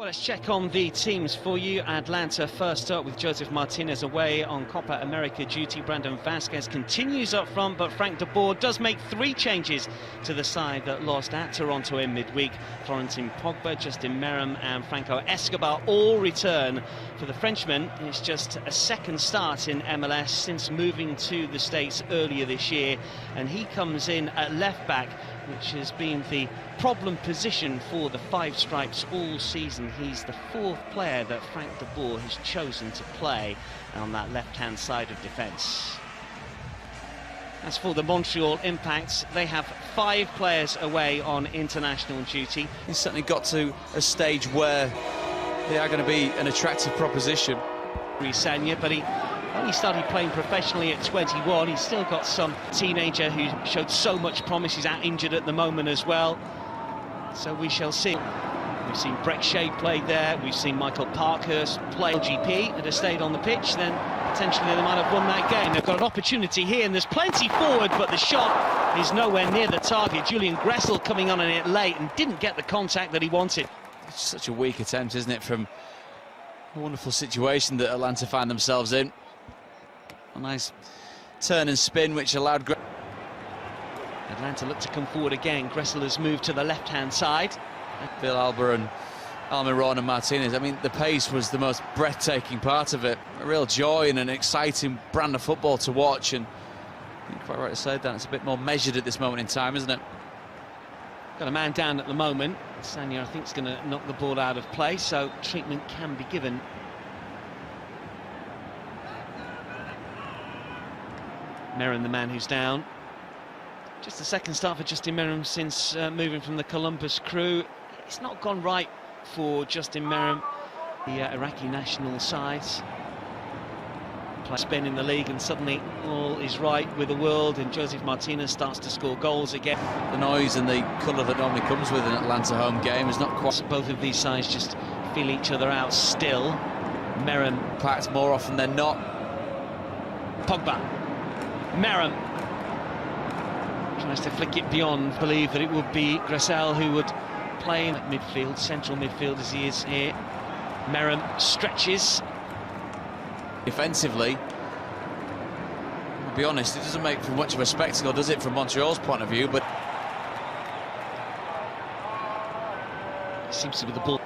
Well, let's check on the teams for you. Atlanta first up with Joseph Martinez away on Copa America duty. Brandon Vasquez continues up front, but Frank de Boer does make 3 changes to the side that lost at Toronto in midweek. Florentin Pogba, Justin Meiram and Franco Escobar all return for the Frenchman. It's just a second start in MLS since moving to the States earlier this year, and he comes in at left back, which has been the problem position for the Five Stripes all season. He's the 4th player that Frank de Boer has chosen to play on that left-hand side of defence. As for the Montreal Impact, they have 5 players away on international duty. He's certainly got to a stage where they are going to be an attractive proposition. Sanya, but he only started playing professionally at 21. He's still got some teenager who showed so much promise. He's out injured at the moment as well, so we shall see. We've seen Brek Shea play there, we've seen Michael Parkhurst play LGP. Had he stayed on the pitch, then potentially they might have won that game. They've got an opportunity here, and there's plenty forward, but the shot is nowhere near the target. Julian Gressel coming on in it late and didn't get the contact that he wanted. It's such a weak attempt, isn't it, from a wonderful situation that Atlanta find themselves in. A nice turn and spin which allowed Atlanta look to come forward again. Gressel has moved to the left-hand side. Phil Alba and Almiron and Martinez. I mean, the pace was the most breathtaking part of it. A real joy and an exciting brand of football to watch, and you're quite right to say that. It's a bit more measured at this moment in time, isn't it? Got a man down at the moment. Sanya, I think, is going to knock the ball out of play, so treatment can be given. Meiram, the man who's down. Just the second start for Justin Meiram since moving from the Columbus Crew. It's not gone right for Justin Meiram, the Iraqi national side. Spin in the league, and suddenly all is right with the world, and Joseph Martinez starts to score goals again. The noise and the colour that normally comes with an Atlanta home game is not quite. Both of these sides just feel each other out still. Meiram packed more often than not. Pogba. Meiram tries to flick it beyond. Believe that it would be Gressel who would play in midfield, central midfield as he is here. Meiram stretches. Defensively, I'll be honest, it doesn't make for much of a spectacle, does it, from Montreal's point of view, but he seems to be the ball.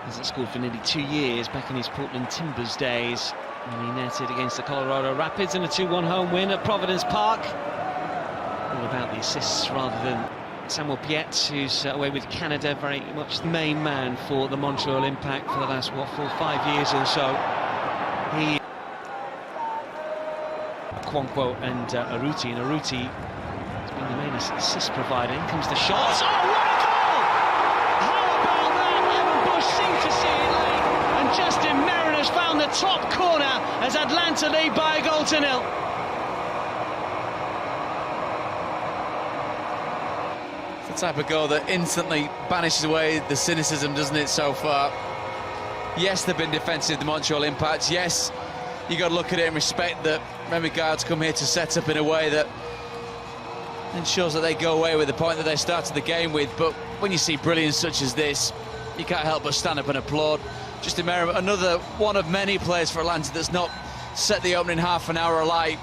Hasn't scored for nearly 2 years, back in his Portland Timbers days, when he netted against the Colorado Rapids in a 2-1 home win at Providence Park. All about the assists rather than Samuel Piet, who's away with Canada, very much the main man for the Montreal Impact for the last, what, 4 or 5 years or so. He Quanquo and Aruti, and Aruti has been the main assist provider. In comes the shot. Oh, what a goal! How about that? Evan Bush seemed to see it late, and Justin Meiram has found the top corner as Atlanta lead by a goal to 0. It's the type of goal that instantly banishes away the cynicism, doesn't it, so far? Yes, they've been defensive, the Montreal Impact. Yes, you got to look at it and respect that Remy Gard's come here to set up in a way that ensures that they go away with the point that they started the game with. But when you see brilliance such as this, you can't help but stand up and applaud. Justin Meiram, another one of many players for Atlanta that's not set the opening half an hour alight.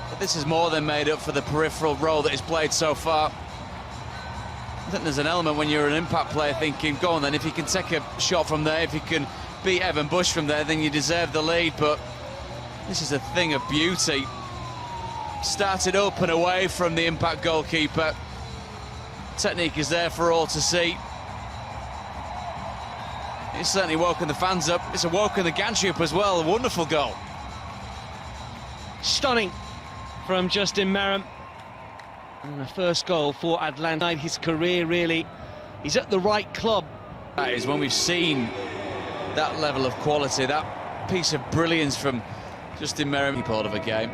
But this is more than made up for the peripheral role that he's played so far. I think there's an element when you're an impact player thinking, go on then, if you can take a shot from there, if you can beat Evan Bush from there, then you deserve the lead. But this is a thing of beauty. Started up and away from the impact goalkeeper. Technique is there for all to see. It's certainly woken the fans up. It's woken the gantry up as well. A wonderful goal. Stunning from Justin Meiram. And the first goal for Atlanta. His career, really, he's at the right club. That is when we've seen that level of quality, that piece of brilliance from Justin Meiram. Part of a game.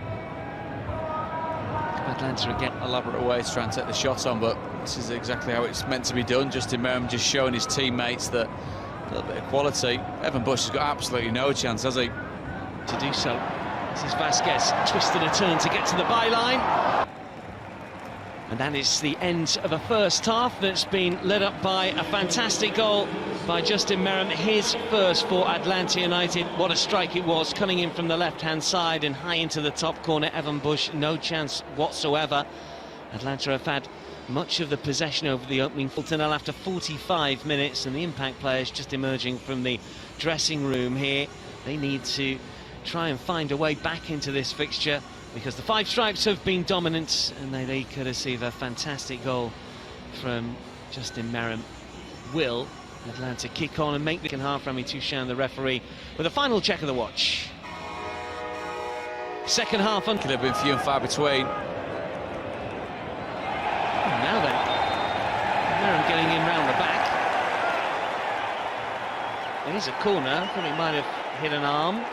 Atlanta again. Elaborate way to try and take the shot on, but this is exactly how it's meant to be done. Justin Meiram just showing his teammates that a little bit of quality. Evan Bush has got absolutely no chance, has he? To do so. This is Vasquez twisting a turn to get to the byline. And that is the end of a first half that's been led up by a fantastic goal by Justin Meiram, his first for Atlanta United. What a strike it was, coming in from the left-hand side and high into the top corner. Evan Bush, no chance whatsoever. Atlanta have had much of the possession over the opening tunnel after 45 minutes, and the Impact players just emerging from the dressing room here. They need to try and find a way back into this fixture, because the Five Stripes have been dominant, and they courtesy of a fantastic goal from Justin Meiram. Will Atlanta kick on and make the second half? Rami Touchon, the referee, with a final check of the watch. Second half on. Could have been few and far between. Now then, Meiram getting in round the back. It is a corner. I thought he might have hit an arm.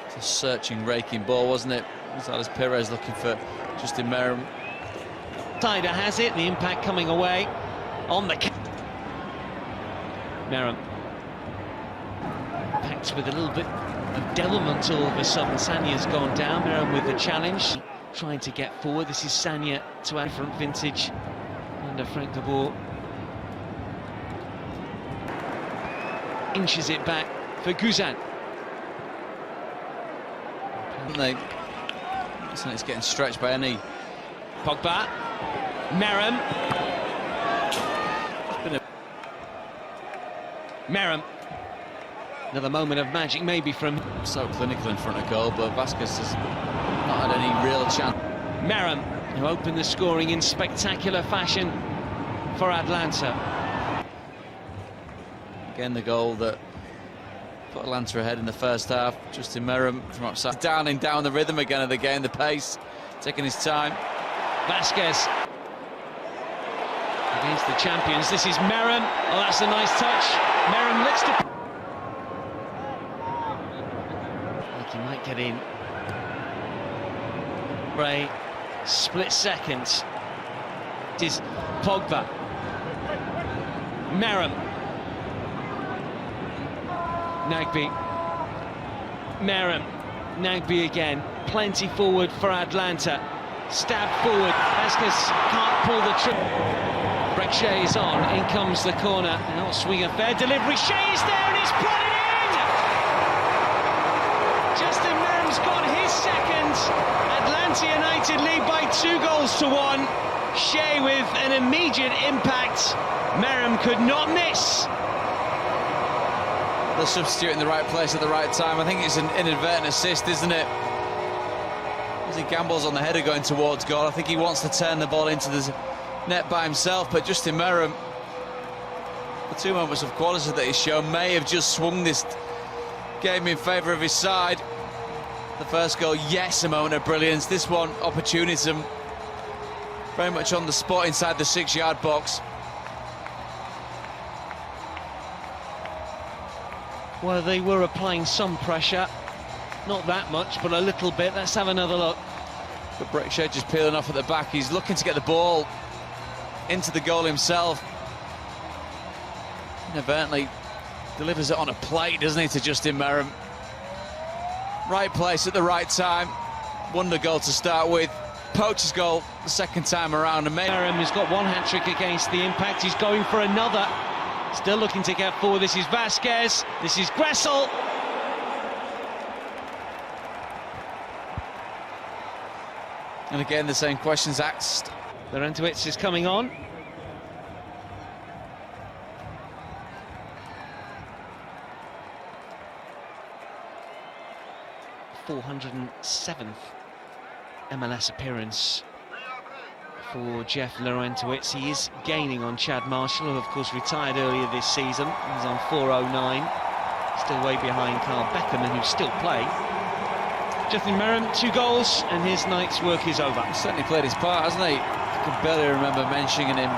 It's a searching, raking ball, wasn't it? Gonzalez Perez looking for Justin Meiram. Tider has it. The Impact coming away on the. Meiram packed with a little bit of devilment all of a sudden. Sanya's gone down. Meiram with the challenge, trying to get forward. This is Sanya to a different vintage under Frank de Boer. Inches it back for Guzan. It's getting stretched by any. Pogba, Meiram. Meiram. Another moment of magic maybe from. So clinical in front of goal, but Vasquez has not had any real chance. Meiram, who opened the scoring in spectacular fashion for Atlanta. Again, the goal that put Atlanta ahead in the first half. Justin Meiram from outside, down the rhythm again of the game, the pace, taking his time. Vasquez against the champions. This is Meiram. Oh, that's a nice touch. Meiram looks to. I think he might get in. Ray, split seconds. It is Pogba. Meiram. Nagbe. Meiram. Nagbe again. Plenty forward for Atlanta. Stab forward. Vasquez can't pull the trip. Breck is on. In comes the corner. Now swing a fair delivery. Shea is there and he's put it in! Justin Meiram's got his second. Atlanta United lead by 2-1. Shea with an immediate impact. Meiram could not miss. The substitute in the right place at the right time. I think it's an inadvertent assist, isn't it? As he gambles on the header going towards goal. I think he wants to turn the ball into the net by himself, but Justin Meiram, the two moments of quality that he's shown, may have just swung this game in favour of his side. The first goal, yes, a moment of brilliance. This one, opportunism, very much on the spot inside the 6-yard box. Well, they were applying some pressure, not that much, but a little bit. Let's have another look. But Breck just peeling off at the back. He's looking to get the ball into the goal himself. Inadvertently delivers it on a plate, doesn't he, to Justin Meiram. Right place at the right time. Wonder goal to start with. Poacher's goal the second time around. And Meiram has got one hat-trick against the Impact. He's going for another. Still looking to get forward. This is Vasquez. This is Gressel. And again, the same questions asked. Laurentowicz is coming on. '407th MLS appearance for Jeff Laurentowicz. He is gaining on Chad Marshall, who of course retired earlier this season. He's on 409, still way behind Carl Beckerman, who still play. Justin Meiram, 2 goals, and his night's work is over. He's certainly played his part, hasn't he? I can barely remember mentioning him